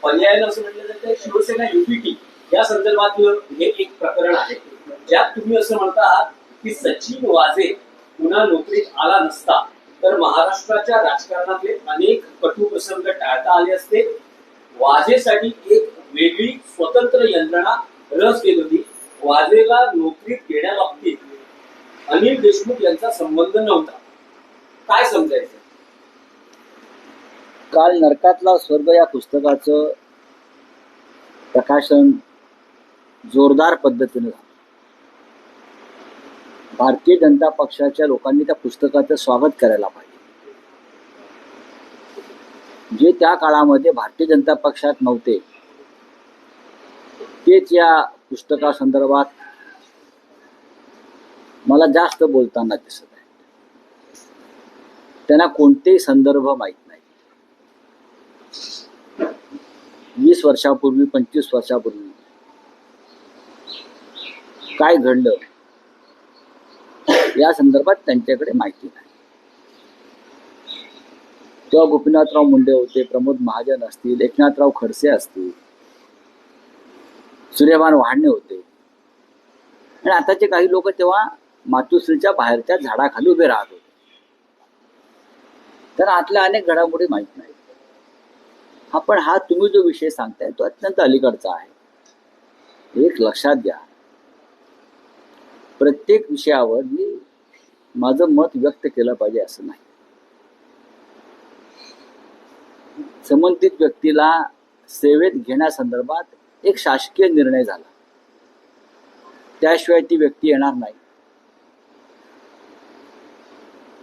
पर्यायानं असं म्हटलं जातं शिवसेना युपीटी या संदर्भातलं हे एक प्रकरण आहे, ज्यात तुम्ही असं म्हणता आहात की सचिन वाझे पुन्हा नोकरीत आला नसता तर महाराष्ट्राच्या राजकारणातले अनेक कटू प्रसंग टाळता आले असते. वाझेसाठी एक वेगळी स्वतंत्र यंत्रणा रस घेत होती. वाझेला नोकरीत घेण्याबाबतीत अनिल देशमुख यांचा संबंध नव्हता. काय समजायचं? काल नरकातला स्वर्ग या पुस्तकाचं प्रकाशन जोरदार पद्धतीने झालं. भारतीय जनता पक्षाच्या लोकांनी त्या पुस्तकाचं स्वागत करायला पाहिजे. जे त्या काळामध्ये भारतीय जनता पक्षात नव्हते तेच या पुस्तकासंदर्भात मला जास्त बोलताना दिसत आहे. त्यांना कोणतेही संदर्भ माहीत नाही. 20 वर्षापूर्वी 25 वर्षापूर्वी काय घडलं या संदर्भात त्यांच्याकडे माहिती नाही. तेव्हा गोपीनाथराव मुंडे होते, प्रमोद महाजन असतील, एकनाथराव खडसे असतील, सूर्यभान वहाडणे होते. आणि आताचे काही लोक तेव्हा मातोश्रीच्या बाहेरच्या झाडाखाली उभे राहत होते. तर आतल्या अनेक घडामोडी माहीत नाही. पण हा तुम्ही जो विषय सांगताय तो अत्यंत अलीकडचा आहे. एक लक्षात घ्या, प्रत्येक विषयावर मी माझं मत व्यक्त केलं पाहिजे असं नाही. संबंधित व्यक्तीला सेवेत घेण्यासंदर्भात एक शासकीय निर्णय झाला, त्याशिवाय ती व्यक्ती येणार नाही.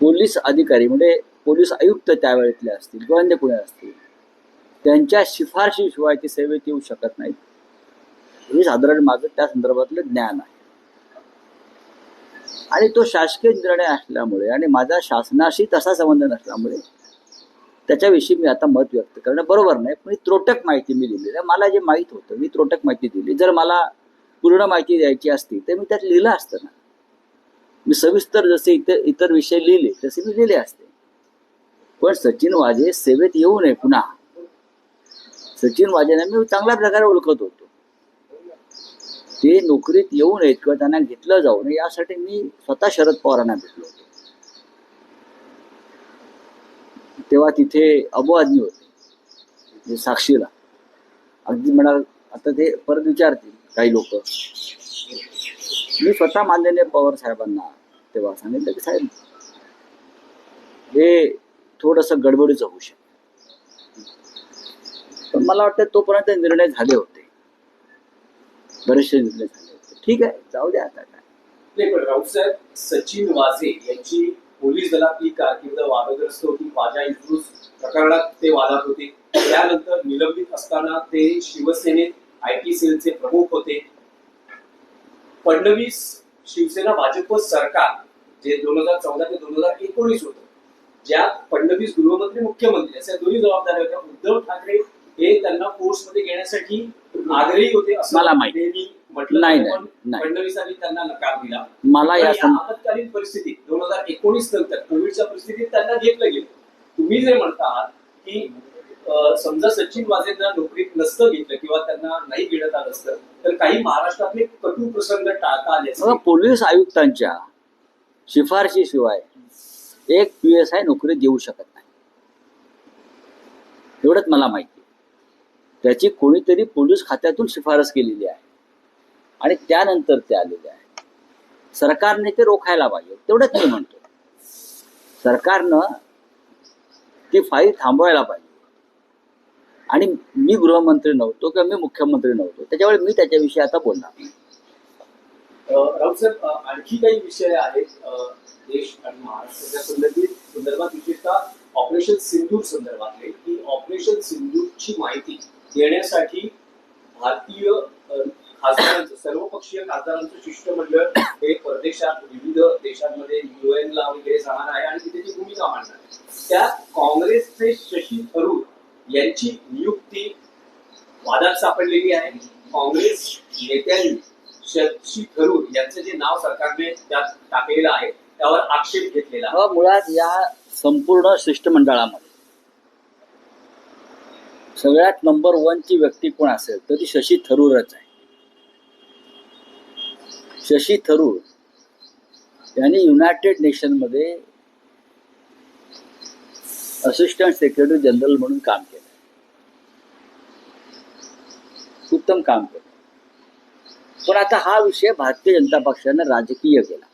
पोलीस अधिकारी म्हणजे पोलीस आयुक्त त्यावेळेतले असतील किंवा अन्य कोणी असतील, त्यांच्या शिफारशीशिवाय ती सेवेत येऊ शकत नाहीत. हे साधारण माझं त्या संदर्भातलं ज्ञान आहे. आणि तो शासकीय निर्णय असल्यामुळे आणि माझा शासनाशी तसा संबंध नसल्यामुळे त्याच्याविषयी मी आता मत व्यक्त करणं बरोबर नाही. पण त्रोटक माहिती मी दिली आहे. मला जे माहीत होतं मी त्रोटक माहिती दिली. जर मला पूर्ण माहिती द्यायची असती तर मी त्यात लिहिलं असतं ना. मी सविस्तर जसे इतर विषय लिहिले तसे मी लिहिले असते. पण सचिन वाझे सेवेत येऊ नये पुन्हा, सचिन वाझेंना मी चांगल्या प्रकारे ओळखत होतो. ते नोकरीत येऊ नयेत किंवा त्यांना घेतलं जाऊ नये यासाठी मी स्वतः शरद पवारांना भेटलो होतो. तेव्हा तिथे अबू आदमी होते साक्षीला. अगदी म्हणाल आता ते परत विचारतील काही लोक. मी स्वतः माननीय पवार साहेबांना तेव्हा सांगितलं की साहेब हे थोडंसं गडबडीचं होऊ शकतं. पण मला वाटतं तोपर्यंत निर्णय झाले होते, बरेचसे निर्णय झाले होते. ठीक आहे, जाऊ द्या आता काय. नाही, पण राऊतसाहेब, सचिन वाझे यांची पोलीस दलातली कारकीर्द वादग्रस्त होती. वाजा इन्फ्लुएन्स प्रकरणात ते वादात होते. त्यानंतर निलंबित असताना ते शिवसेनेत आयटी सेलचे प्रमुख होते. फडणवीस शिवसेना भाजप सरकार जे 2014 ते 2019 होतं, ज्यात फडणवीस गृहमंत्री मुख्यमंत्री अशा दोन्ही जबाबदाऱ्या होत्या. उद्धव ठाकरे हे त्यांना फोर्समध्ये घेण्यासाठी आग्रही होते असं मला माहिती म्हटलं. नाही. फडणवीसांनी त्यांना नकार दिला. मला या आपत्कालीन परिस्थितीत 2019 नंतर कोविडच्या परिस्थितीत त्यांना घेतलं गेलं. तुम्ही जे म्हणता आहात की समजा सचिन वाझेंना नोकरीत नसतं घेतलं किंवा त्यांना नाही घेण्यात आलं असतं तर काही महाराष्ट्रातले कटू प्रसंग टाळता आले असते. पोलीस आयुक्तांच्या शिफारशीशिवाय एक PSI नोकरीत येऊ शकत नाही, एवढंच मला माहिती. त्याची कोणीतरी पोलीस खात्यातून शिफारस केलेली आहे आणि त्यानंतर ते आलेले आहे. सरकारने ते रोखायला पाहिजे, तेवढंच मी म्हणतो. सरकारनं ती फाईल थांबवायला पाहिजे. आणि मी गृहमंत्री नव्हतो किंवा मी मुख्यमंत्री नव्हतो, त्याच्यामुळे मी त्याच्याविषयी आता बोलणार नाही. राऊतसाहेब, आणखी काही विषय आहेत देश आणि महाराष्ट्राच्या संदर्भात, विशेषतः ऑपरेशन सिंदूर संदर्भातले, की ऑपरेशन सिंदूरची माहिती देण्यासाठी भारतीय खासदारांचं, सर्वपक्षीय खासदारांचं शिष्टमंडळ हे परदेशात विविध देशांमध्ये UN ला वगैरे जाणार आहे आणि तिथे ती भूमिका मांडणार आहे. त्यात काँग्रेसचे शशी थरूर यांची नियुक्ती वादात सापडलेली आहे. काँग्रेस नेत्यांनी शशी थरूर यांचं जे नाव सरकारने त्यात टाकलेलं आहे त्यावर आक्षेप घेतलेला. मुळात या संपूर्ण शिष्टमंडळामध्ये सगळ्यात नंबर 1 ची व्यक्ती कोण असेल तर ती शशी थरूरच आहे. शशी थरूर यांनी युनायटेड नेशनमध्ये असिस्टंट सेक्रेटरी जनरल म्हणून काम केलं. उत्तम काम केलं. पण आता हा विषय भारतीय जनता पक्षाने राजकीय केला.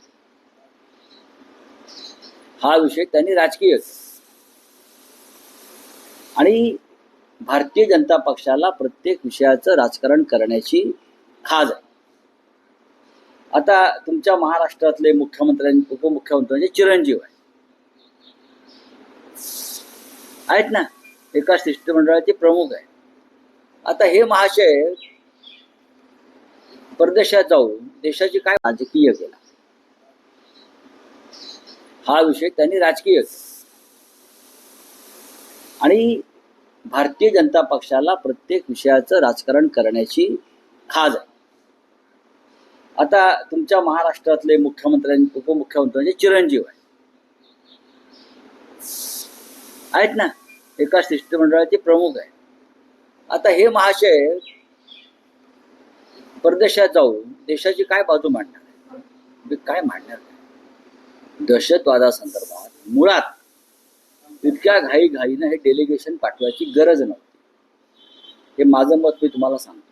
हा विषय त्यांनी राजकीय केला. आणि भारतीय जनता पक्षाला प्रत्येक विषयाचं राजकारण करण्याची खाज आहे. आता तुमच्या महाराष्ट्रातले उपमुख्यमंत्री म्हणजे चिरंजीव आहेत ना, एका शिष्टमंडळाचे प्रमुख आहे. आता हे महाशय परदेशात जाऊन देशाची काय राजकीय केला. हा विषय त्यांनी राजकीय केला. आणि भारतीय जनता पक्षाला प्रत्येक विषयाचं राजकारण करण्याची खाज आहे. आता तुमच्या महाराष्ट्रातले उपमुख्यमंत्री म्हणजे चिरंजीव आहेत ना, एका शिष्टमंडळाचे प्रमुख आहे. आता हे महाशय परदेशात जाऊन देशाची काय बाजू मांडणार, काय मांडणार? दहशतवादासंदर्भात मुळात इतक्या घाईघाईनं हे डेलिगेशन पाठवायची गरज नव्हती. हे माझं मत मी तुम्हाला सांगतो.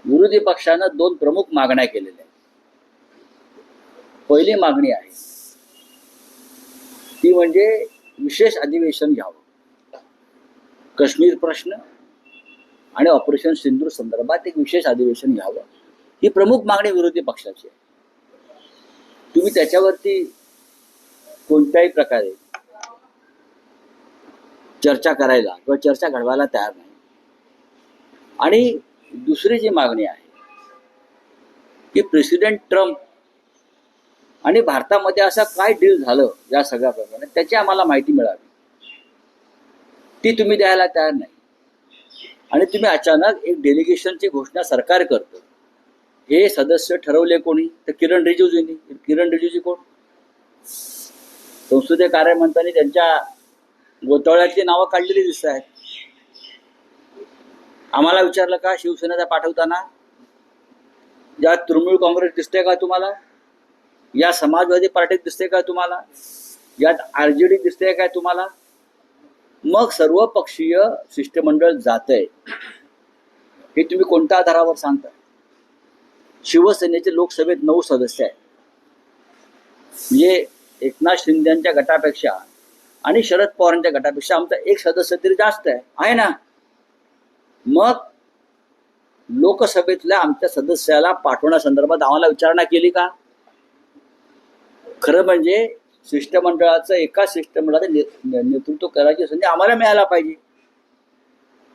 विरोधी पक्षानं 2 प्रमुख मागण्या केलेल्या आहेत. पहिली मागणी आहे ती म्हणजे विशेष अधिवेशन घ्यावं. काश्मीर प्रश्न आणि ऑपरेशन सिंदूर संदर्भात एक विशेष अधिवेशन घ्यावं, ही प्रमुख मागणी विरोधी पक्षाची आहे. तुम्ही त्याच्यावरती कोणत्याही प्रकारे चर्चा करायला किंवा चर्चा घडवायला तयार नाही. आणि दुसरी जी मागणी आहे की प्रेसिडेंट ट्रम्प आणि भारतामध्ये असं काय डील झालं या सगळ्या प्रकारे त्याची आम्हाला माहिती मिळावी, ती तुम्ही द्यायला तयार नाही. आणि तुम्ही अचानक एक डेलिगेशनची घोषणा सरकार करतं. हे सदस्य ठरवले कोणी तर किरण रिजिजूंनी. किरण रिजिजू कोण? संसदीय कार्यमंत्र्यांनी त्यांच्या गोतावळ्यातली नावं काढलेली दिसत आहेत. आम्हाला विचारलं का शिवसेनेचा पाठवताना? यात तृणमूल काँग्रेस दिसते का तुम्हाला? या समाजवादी पार्टीत दिसते का तुम्हाला? यात RJD दिसते काय तुम्हाला? मग सर्व पक्षीय शिष्टमंडळ जातंय हे तुम्ही कोणत्या आधारावर सांगता? शिवसेनेचे लोकसभेत 9 सदस्य आहेत. म्हणजे एकनाथ शिंदेच्या गटापेक्षा आणि शरद पवारांच्या गटापेक्षा आमचा 1 सदस्य तरी जास्त आहे ना. मग लोकसभेतल्या आमच्या सदस्याला पाठवण्यासंदर्भात आम्हाला विचारणा केली का? खरं म्हणजे शिष्टमंडळाचं एका शिष्टमंडळाचं नेतृत्व करायची संधी आम्हाला मिळायला पाहिजे.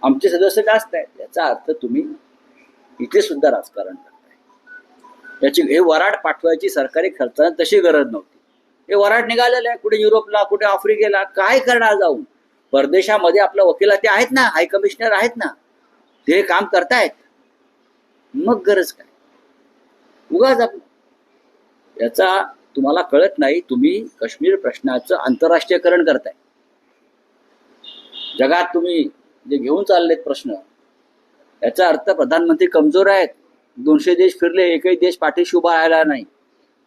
आमचे सदस्य जास्त आहेत. याचा अर्थ तुम्ही इथे सुद्धा राजकारण करताय. याची हे वराड पाठवायची सरकारी खर्चाने तशी गरज नव्हती. हे वराड निघालेलं आहे कुठे युरोपला, कुठे आफ्रिकेला. काय करणार जाऊन? परदेशामध्ये आपल्या वकिला ते आहेत ना, हाय कमिशनर आहेत ना, ते काम करतायत. मग गरज काय? उगाच आपलं याचा तुम्हाला कळत नाही. तुम्ही काश्मीर प्रश्नाचं आंतरराष्ट्रीयकरण करताय. जगात तुम्ही जे घेऊन चाललेत प्रश्न, याचा अर्थ प्रधानमंत्री कमजोर आहेत. 200 देश फिरले, एकही देश पाठीशी उभा राहिला नाही,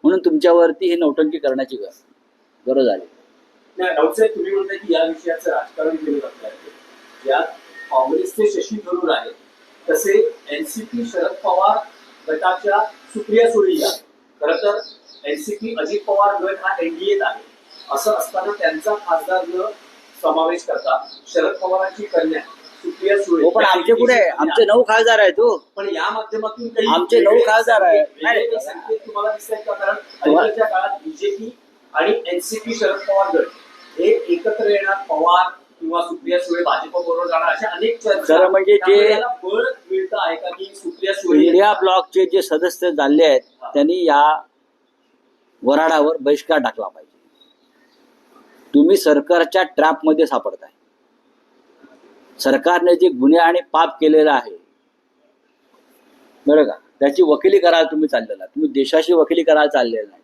म्हणून तुमच्यावरती ही नौटंकी करण्याची गरज आली. राऊतसाहेब, तुम्ही म्हणताय की या विषयाचं राजकारण केलं जात आहे. यात काँग्रेसचे शशी थरूर आहेत, तसे NCP शरद पवार गटाच्या सुप्रिया सुळे आहेत. खरं तर NCP अजित पवार गट हा NDAत आहे. असं असताना त्यांचा खासदार समावेश करता शरद पवारांची कन्या सुप्रिया सुळे. पण आमचे कुठे? आमचे 9 खासदार आहेत. पण या माध्यमातून काही आमचे 9 खासदार आहेत. संकेत तुम्हाला दिसत का? कारण अलीकडच्या काळात BJP आणि NCP शरद पवार गट हे एकत्र येणार, पवार किंवा सुप्रिया सुळे भाजप बरोबर जाणार, अशा अनेक चर्चा. खरं म्हणजे जे बळ मिळतं आहे का की सुप्रिया सुळे इंडिया ब्लॉकचे जे सदस्य झाले आहेत त्यांनी या वराडावर बहिष्कार टाकला पाहिजे. तुम्ही सरकारच्या ट्रॅपमध्ये सापडताय. सरकारने जे गुन्हे आणि पाप केलेलं आहे बरं का, त्याची वकिली करायला तुम्ही चाललेला. तुम्ही देशाची वकिली करायला चाललेला नाही.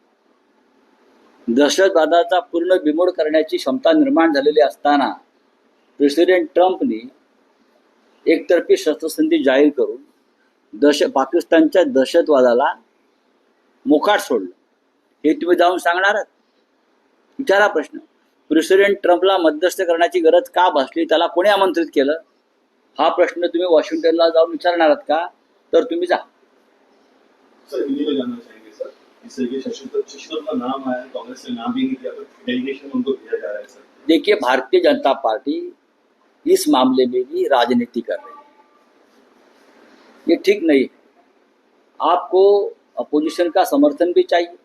दहशतवादाचा पूर्ण बिमोड करण्याची क्षमता निर्माण झालेली असताना प्रेसिडेंट ट्रम्पनी एकतर्फी शस्त्रसंधी जाहीर करून पाकिस्तानच्या दहशतवादाला मोकाट सोडलं, हे तुम्ही जाऊन सांगणार आहात? विचारा प्रश्न. प्रेसिडेंट ट्रम्पला मध्यस्थ करण्याची गरज का भासली, त्याला कोणी आमंत्रित केलं, हा प्रश्न तुम्ही वॉशिंग्टनला जाऊन विचारणार आहात का? तर तुम्ही जा. सर हिंदी में जानना चाहेंगे सर, इससे ये शशिधर का नाम आया है, कांग्रेस से नाम भी नहीं दिया, डेलीगेशन उनको भेजा जा रहा है सर. देखिए, भारतीय जनता पार्टी इस मामले में भी राजनीति कर रही है, ये ठीक नहीं है. आपको अपोजिशन का समर्थन भी चाहिए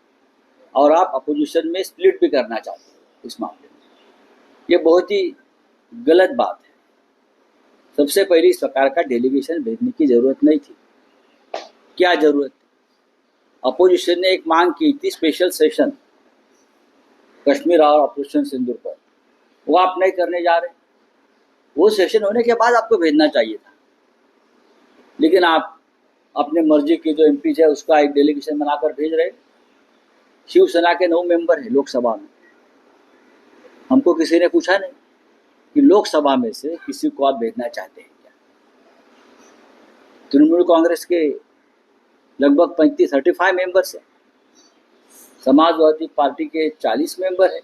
और आप अपोजिशन में स्प्लिट भी करना चाहते हैं इस मामले में. ये बहुत ही गलत बात है. सबसे पहले सरकार का डेलीगेशन भेजने की जरूरत नहीं थी. क्या जरूरत थी? अपोजिशन ने एक मांग की थी, स्पेशल सेशन कश्मीर और ऑपरेशन सिंदूर पर, वो आप नहीं करने जा रहे. वो सेशन होने के बाद आपको भेजना चाहिए था, लेकिन आप अपने मर्जी के जो एमपी है उसका एक डेलीगेशन बनाकर भेज रहे. शिवसेना के 9 मेंबर है लोकसभा में. हमको किसी ने पूछा नहीं कि लोकसभा में से किसी को आप भेजना चाहते हैं क्या. तृणमूल कांग्रेस के लगभग 35 मेंबर्स हैं, समाजवादी पार्टी के 40 मेंबर हैं,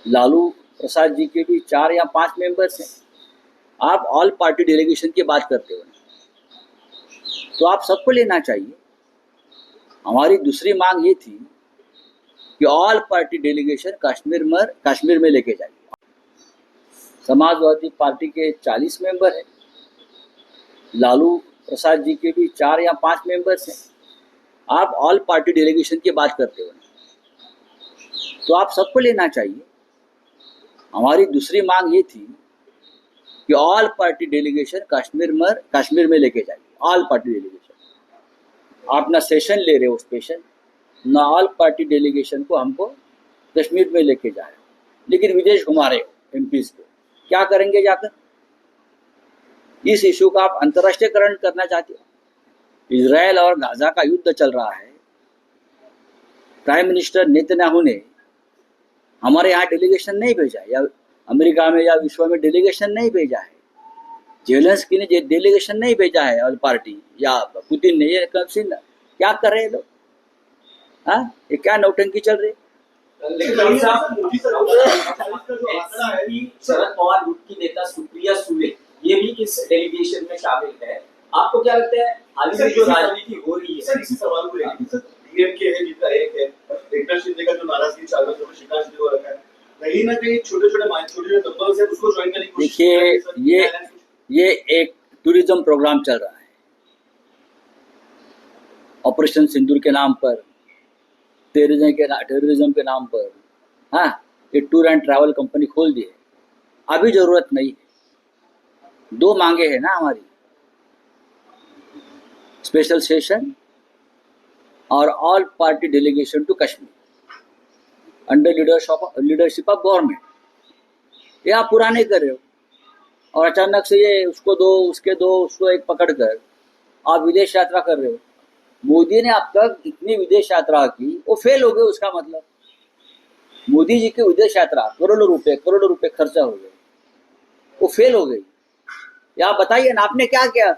लालू प्रसाद जी के भी 4 या 5 मेंबर्स हैं. आप ऑल पार्टी डेलीगेशन की बात करते हो, तो आप सबको लेना चाहिए. हमारी दूसरी मांग ये थी कि ऑल पार्टी डेलीगेशन कश्मीर में लेके जाइए. समाजवादी पार्टी के 40 मेंबर हैं, लालू प्रसाद जी के भी 4 या 5 मेंबर्स हैं. आप ऑल पार्टी डेलीगेशन की बात करते हो, तो आप सबको लेना चाहिए. हमारी दूसरी मांग ये थी कि ऑल पार्टी डेलीगेशन कश्मीर में लेके जाइए. ऑल पार्टी डेलीगेशन, आप ना सेशन ले रहे हो स्पेशल, ना ऑल पार्टी डेलीगेशन को हमको कश्मीर में लेके जा रहे हो, लेकिन विदेश घुमा रहे हो एमपीज को. क्या करेंगे जाकर? इस इशू का आप अंतर्राष्ट्रीयकरण करना चाहते हो. इजराइल और गाजा का युद्ध चल रहा है. प्राइम मिनिस्टर नेतन्याहू ने हमारे यहाँ डेलीगेशन नहीं भेजा, या अमेरिका में या विश्व में डेलीगेशन नहीं भेजा है. जेलेंस्की ने डेलीगेशन नहीं भेजा है ऑल पार्टी, या पुतिन ने. ये क्या कर रहे हैं लोग? हाँ, ये क्या नौटंकी चल रही है? लेकिन शरद पवार गुट की नेता सुप्रिया सुले ये भी इस डेलीगेशन में शामिल है. आपको क्या लगता है हाल ही में जो राजनीति हो रही है? सर इसी सवाल को लेकर सर, डीएमके है जिनका एक है, एकनाथ शिंदे का जो नाराजगी चाल रहा है, शिकायत शुरू हो रखा है, कहीं ना कहीं छोटे नंबर्स है, उसको ज्वाइन करने की कोशिश. देखिए, ये एक टूरिज्म प्रोग्राम चल रहा है ऑपरेशन सिंदूर के नाम पर, टेररिज्म के नाम पर. हाँ, ये टूर एंड ट्रैवल कंपनी खोल दी है. अभी जरूरत नहीं है. 2 मांगे हैं ना हमारी, स्पेशल सेशन और all party delegation to Kashmir under leadership of government. ये आप पूरा नहीं कर रहे हो, और अचानक से ये उसको दो, उसके दो, उसको एक पकड़ कर आप विदेश यात्रा कर रहे हो. मोदी ने अब तक इतनी विदेश यात्रा की, वो फेल हो गए. उसका मतलब मोदी जी की विदेश यात्रा करोड़ों रुपए खर्चा हो गए, वो फेल हो गई. या बताइए ना, आपने क्या किया?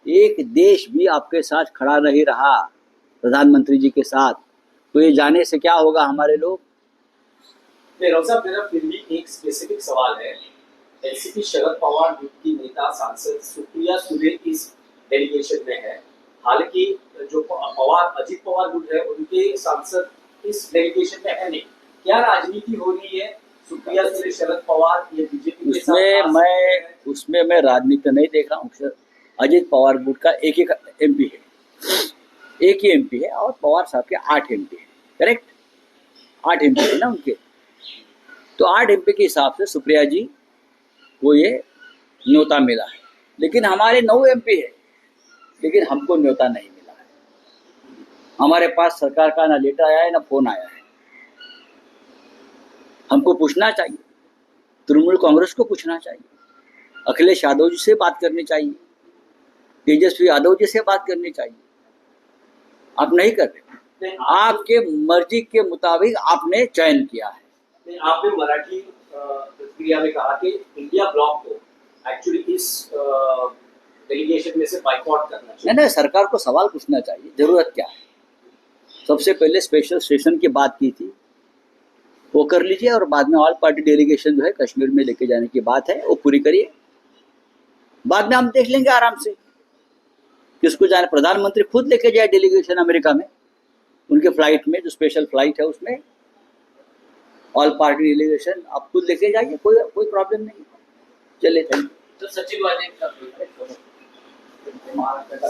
एक देश भी आपके साथ खड़ा नहीं रहा प्रधानमंत्री जी के साथ, तो ये जाने से क्या होगा हमारे लोग? राव साहब, मेरा फिर भी एक स्पेसिफिक सवाल है. एनसीपी शरद पवार गुट की नेता सांसद सुप्रिया सुले इस डेलीगेशन में है. हालांकि जो अजित पवार गुट है उनके सांसद इस डेलीगेशन में है नहीं. क्या राजनीति हो रही है? सुप्रिया सुले, शरद पवार, ये बीजेपी के साथ? उसमें मैं राजनीति नहीं देख रहा हूँ. अजित पवार गुट का एक एमपी है, एक ही एमपी है, और पवार साहब के 8 एमपी है. करेक्ट, 8 एमपी है ना उनके. तो 8 एमपी के हिसाब से सुप्रिया जी को ये न्योता मिला है. लेकिन हमारे 9 एमपी है, लेकिन हमको न्योता नहीं मिला है. हमारे पास सरकार का ना लेटर आया है ना फोन आया है. हमको पूछना चाहिए, तृणमूल कांग्रेस को पूछना चाहिए, अखिलेश यादव जी से बात करनी चाहिए, तेजस्वी यादव जी से बात करनी चाहिए. आप नहीं कर रहे. आपके मर्जी के मुताबिक आपने चयन किया है. आपने मराठी प्रतिक्रिया में कहा कि इंडिया ब्लॉक को एक्चुअली इस डेलीगेशन में से बाइकआउट करना नहीं चाहिए? नहीं, सरकार को सवाल पूछना चाहिए, जरूरत क्या है। सबसे पहले स्पेशल सेशन की बात की थी, वो कर लीजिए, और बाद में ऑल पार्टी डेलीगेशन जो है कश्मीर में लेके जाने की बात है वो पूरी करिए। बाद में हम देख लेंगे आराम से किसको जाने। प्रधानमंत्री खुद लेके जाए डेलीगेशन अमेरिका में, उनके फ्लाइट में, जो स्पेशल फ्लाइट है उसमें ऑल पार्टी डेलीगेशन आप खुद लेके जाइए, कोई कोई प्रॉब्लम नहीं। चलिए, थैंक यू। तो सचिवालय का महाराष्ट्र का